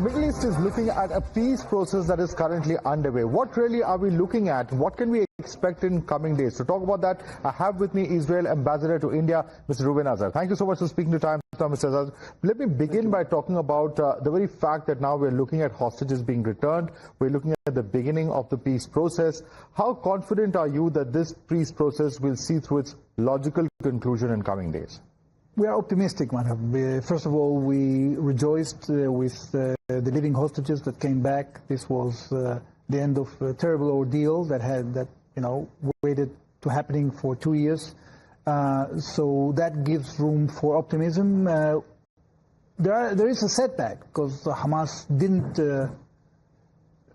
Middle East is looking at a peace process that is currently underway. What really are we looking at? What can we expect in coming days? To talk about that, I have with me Israel Ambassador to India, Mr. Reuven Azar. Thank you so much for speaking to Time, Mr. Azar. Let me begin by talking about the very fact that now we're looking at hostages being returned. We're looking at the beginning of the peace process. How confident are you that this peace process will see through its logical conclusion in coming days? We are optimistic, Madhav. First of all, we rejoiced with the living hostages that came back. This was the end of a terrible ordeal that waited to happening for 2 years. So that gives room for optimism. There is a setback because Hamas didn't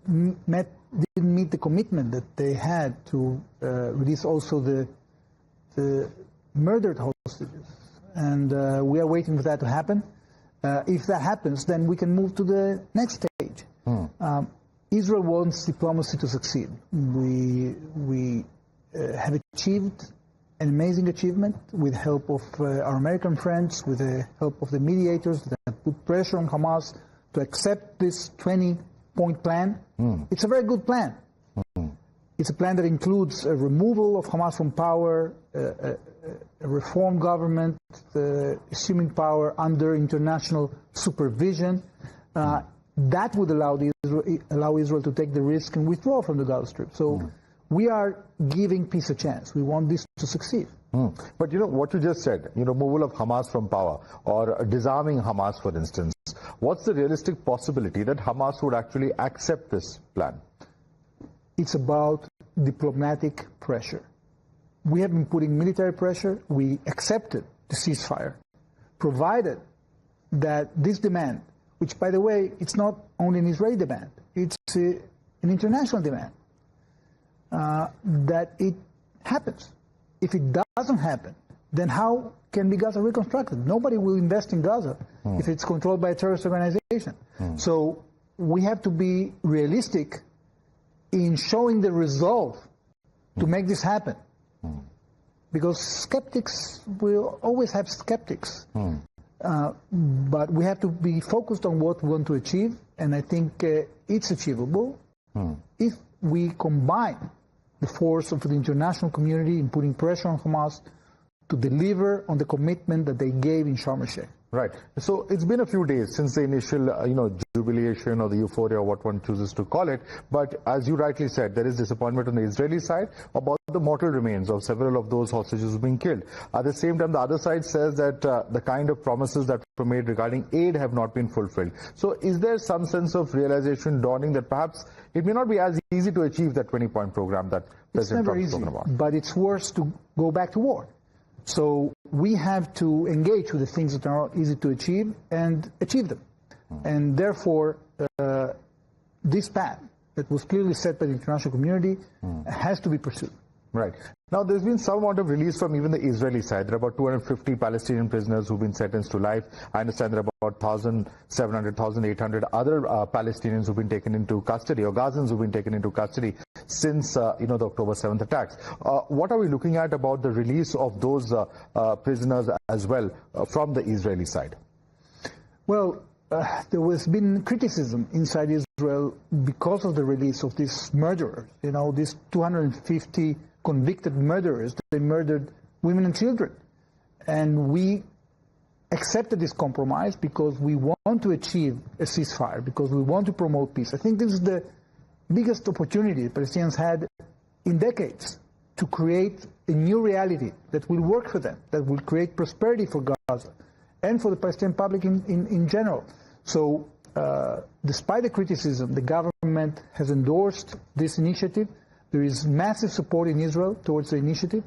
meet the commitment that they had to release also the murdered hostages. And we are waiting for that to happen. If that happens, then we can move to the next stage. Israel wants diplomacy to succeed. We have achieved an amazing achievement with the help of our American friends, with the help of the mediators that put pressure on Hamas to accept this 20-point plan. It's a very good plan. It's a plan that includes a removal of Hamas from power, a reform government, assuming power under international supervision. That would allow Israel to take the risk and withdraw from the Gaza Strip. So we are giving peace a chance. We want this to succeed. But what you just said, removal of Hamas from power or disarming Hamas, for instance, what's the realistic possibility that Hamas would actually accept this plan? It's about diplomatic pressure. We have been putting military pressure. We accepted the ceasefire, provided that this demand, which, by the way, it's not only an Israeli demand, it's an international demand, that it happens. If it doesn't happen, then how can be Gaza reconstructed? Nobody will invest in Gaza if it's controlled by a terrorist organization. So we have to be realistic in showing the resolve to make this happen. Because skeptics will always have skeptics. But we have to be focused on what we want to achieve, and I think it's achievable if we combine the force of the international community in putting pressure on Hamas to deliver on the commitment that they gave in Sharm el-Sheikh. Right. So it's been a few days since the initial, jubilation or the euphoria, or what one chooses to call it. But as you rightly said, there is disappointment on the Israeli side about the mortal remains of several of those hostages being killed. At the same time, the other side says that the kind of promises that were made regarding aid have not been fulfilled. So is there some sense of realization dawning that perhaps it may not be as easy to achieve that 20-point program that President Trump is talking about? But it's worse to go back to war. So we have to engage with the things that are not easy to achieve and achieve them. And therefore, this path that was clearly set by the international community has to be pursued. Right. Now, there's been some amount of release from even the Israeli side. There are about 250 Palestinian prisoners who've been sentenced to life. I understand there are about 1,700, 1,800 other Palestinians who've been taken into custody, or Gazans who've been taken into custody since, the October 7th attacks. What are we looking at about the release of those prisoners as well from the Israeli side? Well, there has been criticism inside Israel because of the release of these murderers. These 250 convicted murderers. They murdered women and children. And we accepted this compromise because we want to achieve a ceasefire, because we want to promote peace. I think this is the biggest opportunity the Palestinians had in decades to create a new reality that will work for them, that will create prosperity for Gaza and for the Palestinian public in general. So despite the criticism, the government has endorsed this initiative. There is massive support in Israel towards the initiative,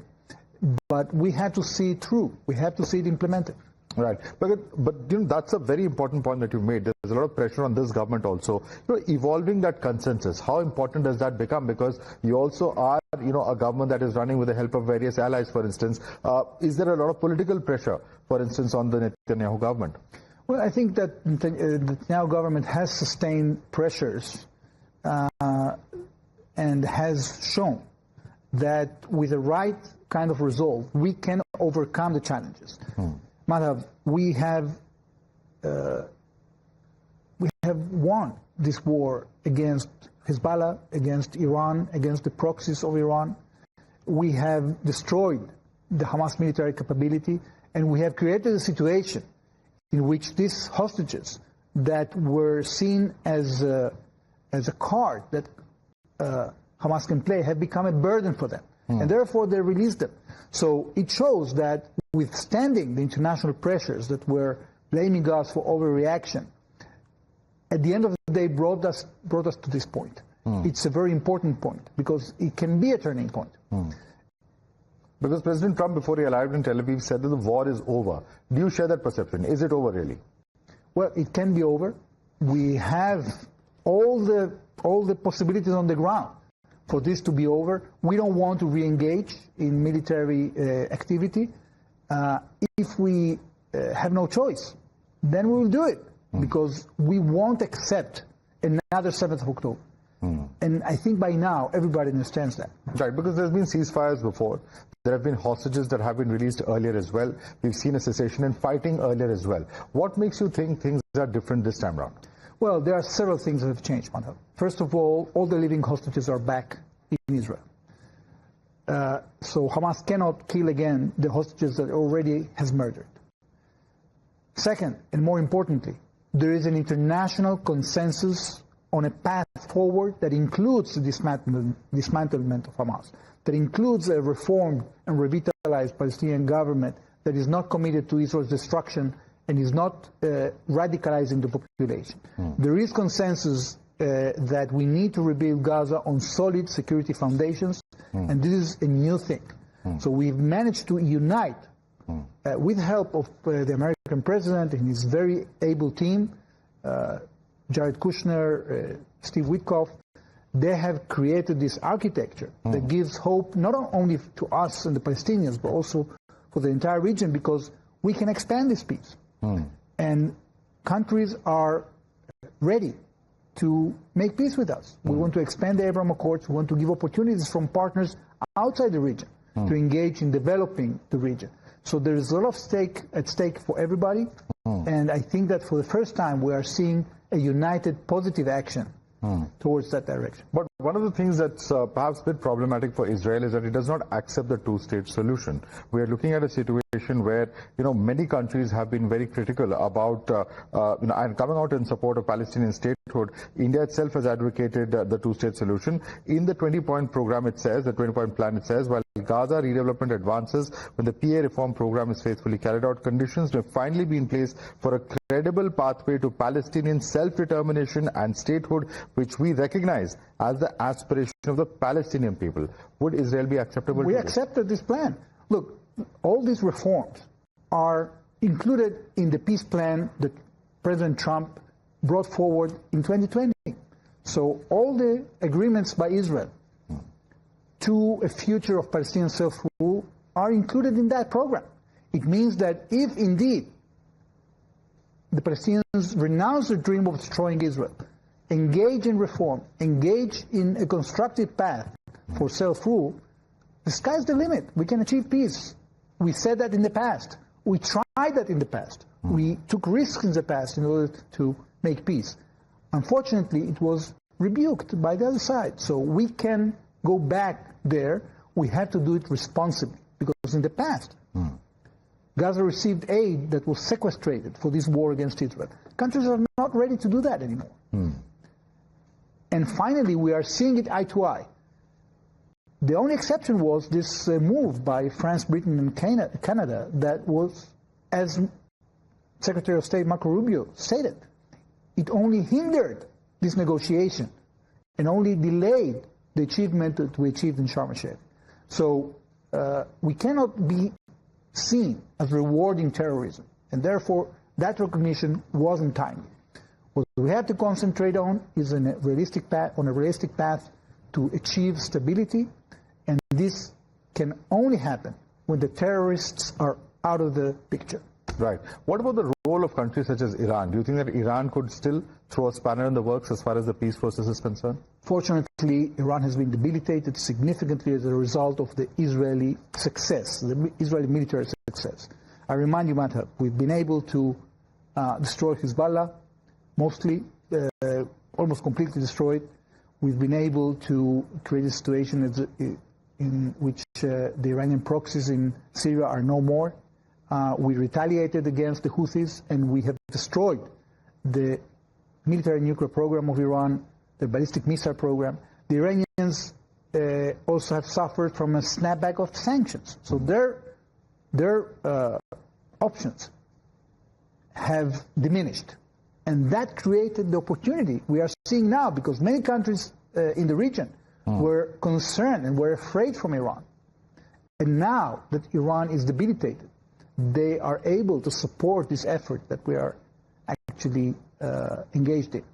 but we have to see it through. We have to see it implemented. Right. But that's a very important point that you made. There's a lot of pressure on this government also. Evolving that consensus, how important does that become? Because you also are, a government that is running with the help of various allies, for instance. Is there a lot of political pressure, for instance, on the Netanyahu government? Well, I think that the Netanyahu government has sustained pressures and has shown that with the right kind of resolve, we can overcome the challenges. Madhav, we have have won this war against Hezbollah, against Iran, against the proxies of Iran. We have destroyed the Hamas military capability, and we have created a situation in which these hostages that were seen as a card that Hamas can play have become a burden for them. And therefore they released them. So it shows that withstanding the international pressures that were blaming us for overreaction, at the end of the day brought us to this point. It's a very important point because it can be a turning point. Because President Trump, before he arrived in Tel Aviv, said that the war is over. Do you share that perception? Is it over really? Well, it can be over. We have all the possibilities on the ground for this to be over. We don't want to re-engage in military activity. If we have no choice, then we will do it because we won't accept another 7th of October. And I think by now everybody understands that. Right, because there's been ceasefires before. There have been hostages that have been released earlier as well. We've seen a cessation in fighting earlier as well. What makes you think things are different this time around? Well, there are several things that have changed, Madhav. First of all the living hostages are back in Israel. So Hamas cannot kill again the hostages that already has murdered. Second, and more importantly, there is an international consensus on a path forward that includes the dismantlement of Hamas, that includes a reformed and revitalized Palestinian government that is not committed to Israel's destruction and is not radicalizing the population. There is consensus that we need to rebuild Gaza on solid security foundations, and this is a new thing. So we've managed to unite, with help of the American president and his very able team, Jared Kushner, Steve Witkoff. They have created this architecture that gives hope not only to us and the Palestinians, but also for the entire region, because we can expand this peace. And countries are ready to make peace with us. We want to expand the Abraham Accords. We want to give opportunities from partners outside the region to engage in developing the region. So there is a lot at stake for everybody. And I think that for the first time we are seeing a united positive action towards that direction. But one of the things that's perhaps a bit problematic for Israel is that it does not accept the two-state solution. We are looking at a situation where, many countries have been very critical about, and coming out in support of Palestinian statehood. India itself has advocated the two-state solution. In the 20-point program, it says, the 20-point plan, it says, while Gaza redevelopment advances, when the PA reform program is faithfully carried out, conditions may finally be in place for a credible pathway to Palestinian self-determination and statehood, which we recognize as the aspiration of the Palestinian people. Would Israel be acceptable? We accepted this plan. Look, all these reforms are included in the peace plan that President Trump brought forward in 2020. So all the agreements by Israel to a future of Palestinian self-rule are included in that program. It means that if indeed the Palestinians renounce the dream of destroying Israel, engage in reform, engage in a constructive path for self-rule, the sky's the limit. We can achieve peace. We said that in the past. We tried that in the past. We took risks in the past in order to make peace. Unfortunately, it was rebuked by the other side. So we can go back there. We have to do it responsibly, because in the past, Gaza received aid that was sequestrated for this war against Israel. Countries are not ready to do that anymore. And finally, we are seeing it eye to eye. The only exception was this move by France, Britain, and Canada that was, as Secretary of State Marco Rubio stated, it only hindered this negotiation and only delayed the achievement that we achieved in Sharm el-Sheikh. So we cannot be seen as rewarding terrorism, and therefore that recognition wasn't timely. What we have to concentrate on is on a realistic path to achieve stability, and this can only happen when the terrorists are out of the picture. Right. What about the role of countries such as Iran? Do you think that Iran could still throw a spanner in the works as far as the peace process is concerned? Fortunately, Iran has been debilitated significantly as a result of the Israeli success, the Israeli military success. I remind you, Madhav, we've been able to destroy Hezbollah, mostly. almost completely destroyed. We've been able to create a situation in which the Iranian proxies in Syria are no more. We retaliated against the Houthis, and we have destroyed the military nuclear program of Iran, the ballistic missile program. The Iranians also have suffered from a snapback of sanctions. So their options have diminished. And that created the opportunity we are seeing now, because many countries in the region were concerned and were afraid from Iran. And now that Iran is debilitated, they are able to support this effort that we are actually engaged in.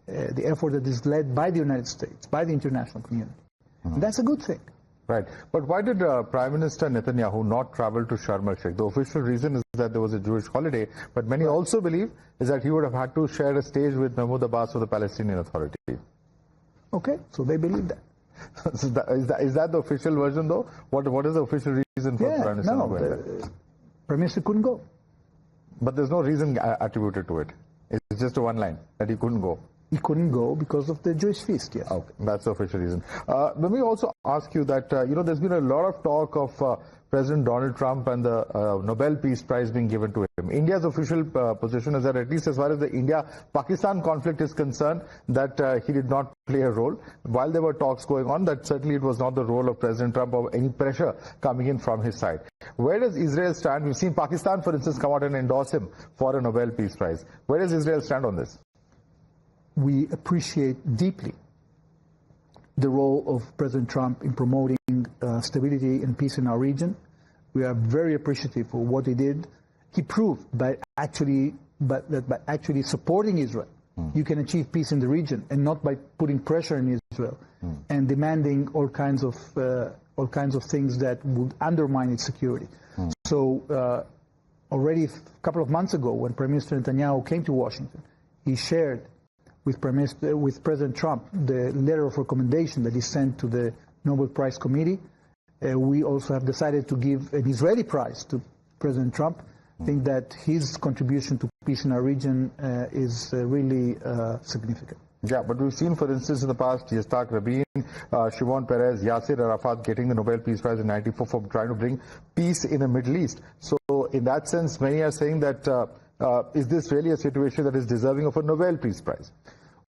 The effort that is led by the United States, by the international community. And that's a good thing. Right. But why did Prime Minister Netanyahu not travel to Sharm el-Sheikh? The official reason is that there was a Jewish holiday, but many also believe is that he would have had to share a stage with Mahmoud Abbas of the Palestinian Authority. Okay, so they believe that. So is that the official version, though? What is the official reason for Prime Minister not going there? Prime Minister couldn't go. But there's no reason attributed to it. It's just a one line that he couldn't go. He couldn't go because of the Jewish feast, yes. Okay, that's the official reason. Let me also ask you that, there's been a lot of talk of President Donald Trump and the Nobel Peace Prize being given to him. India's official position is that, at least as far as the India-Pakistan conflict is concerned, that he did not play a role. While there were talks going on, that certainly it was not the role of President Trump or any pressure coming in from his side. Where does Israel stand? We've seen Pakistan, for instance, come out and endorse him for a Nobel Peace Prize. Where does Israel stand on this? We appreciate deeply the role of President Trump in promoting stability and peace in our region. We are very appreciative of what he did. He proved by actually supporting Israel, you can achieve peace in the region, and not by putting pressure on Israel and demanding all kinds of things that would undermine its security. So already a couple of months ago, when Prime Minister Netanyahu came to Washington, he shared with President Trump the letter of recommendation that he sent to the Nobel Prize Committee. We also have decided to give an Israeli prize to President Trump. I think that his contribution to peace in our region is really significant. Yeah, but we've seen, for instance, in the past, Yitzhak Rabin, Shimon Peres, Yasser Arafat getting the Nobel Peace Prize in '94 for trying to bring peace in the Middle East. So in that sense, many are saying that is this really a situation that is deserving of a Nobel Peace Prize?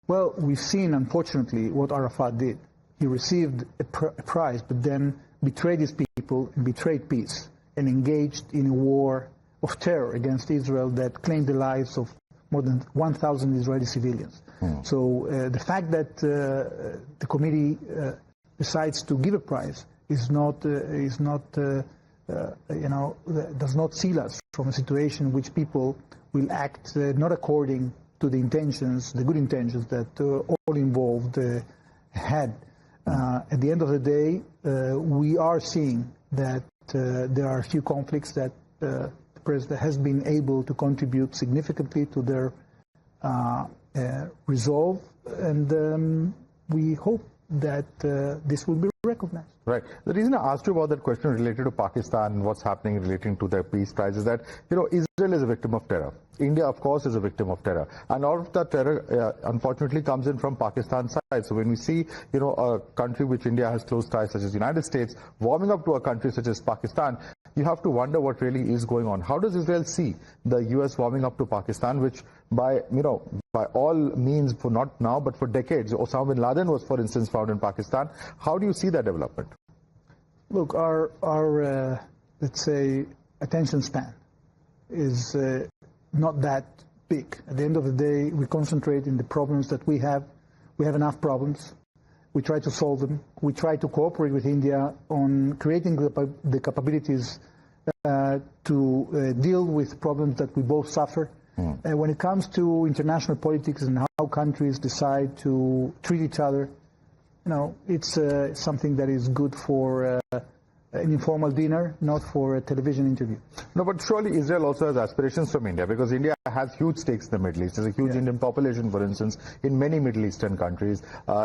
Well, we've seen, unfortunately, what Arafat did. He received a prize, but then betrayed his people and betrayed peace, and engaged in a war of terror against Israel that claimed the lives of more than 1,000 Israeli civilians. So the fact that the committee decides to give a prize does not seal us from a situation in which people will act not according to the good intentions that all involved had. At the end of the day, we are seeing that there are a few conflicts that the President has been able to contribute significantly to their resolve, and we hope that this will be recognized. Right. The reason I asked you about that question related to Pakistan and what's happening relating to their peace prize is that, Israel is a victim of terror. India, of course, is a victim of terror. And all of that terror, unfortunately, comes in from Pakistan's side. So when we see, a country which India has close ties, such as the United States, warming up to a country such as Pakistan, you have to wonder what really is going on. How does Israel see the U.S. warming up to Pakistan, which by all means, for not now, but for decades, Osama bin Laden was, for instance, found in Pakistan. How do you see that development? Look, our let's say, attention span is not that big. At the end of the day, we concentrate in the problems that we have. We have enough problems. We try to solve them. We try to cooperate with India on creating the capabilities to deal with problems that we both suffer. When it comes to international politics and how countries decide to treat each other, it's something that is good for an informal dinner, not for a television interview. No, but surely Israel also has aspirations from India, because India has huge stakes in the Middle East. There's a huge Indian population, for instance, in many Middle Eastern countries.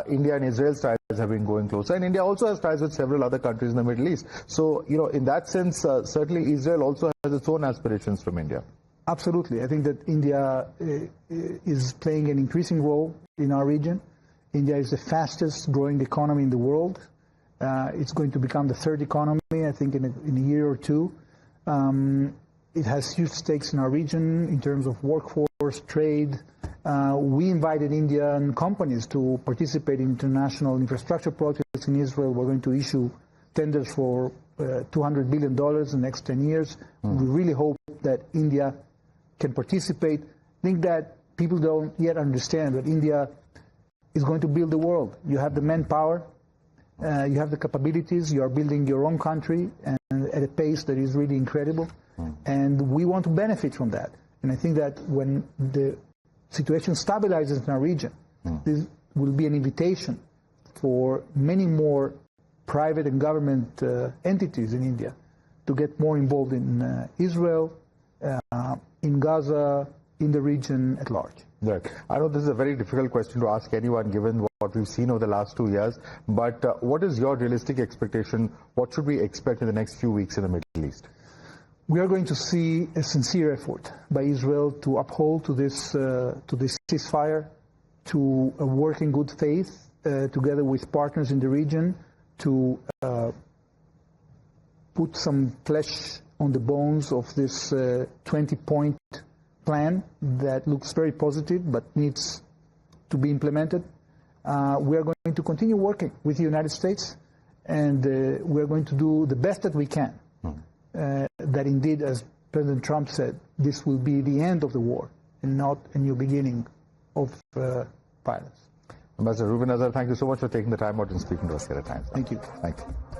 India and Israel's ties have been going closer, and India also has ties with several other countries in the Middle East. So, in that sense, certainly Israel also has its own aspirations from India. Absolutely. I think that India is playing an increasing role in our region. India is the fastest growing economy in the world. It's going to become the third economy, I think, in a year or two. It has huge stakes in our region in terms of workforce, trade. We invited Indian companies to participate in international infrastructure projects in Israel. We're going to issue tenders for $200 billion in the next 10 years. We really hope that India can participate. I think that people don't yet understand that India is going to build the world. You have the manpower, you have the capabilities, you are building your own country and at a pace that is really incredible. And we want to benefit from that. And I think that when the situation stabilizes in our region, this will be an invitation for many more private and government entities in India to get more involved in Israel, in Gaza, in the region at large. Right. I know this is a very difficult question to ask anyone given what we've seen over the last 2 years, but what is your realistic expectation? What should we expect in the next few weeks in the Middle East? We are going to see a sincere effort by Israel to uphold to this ceasefire, to work in good faith together with partners in the region to put some flesh on the bones of this 20-point plan that looks very positive but needs to be implemented. We are going to continue working with the United States, and we are going to do the best that we can. That indeed, as President Trump said, this will be the end of the war and not a new beginning of violence. Ambassador Reuven Azar, thank you so much for taking the time out and speaking to us here at times. Thank you. Thank you.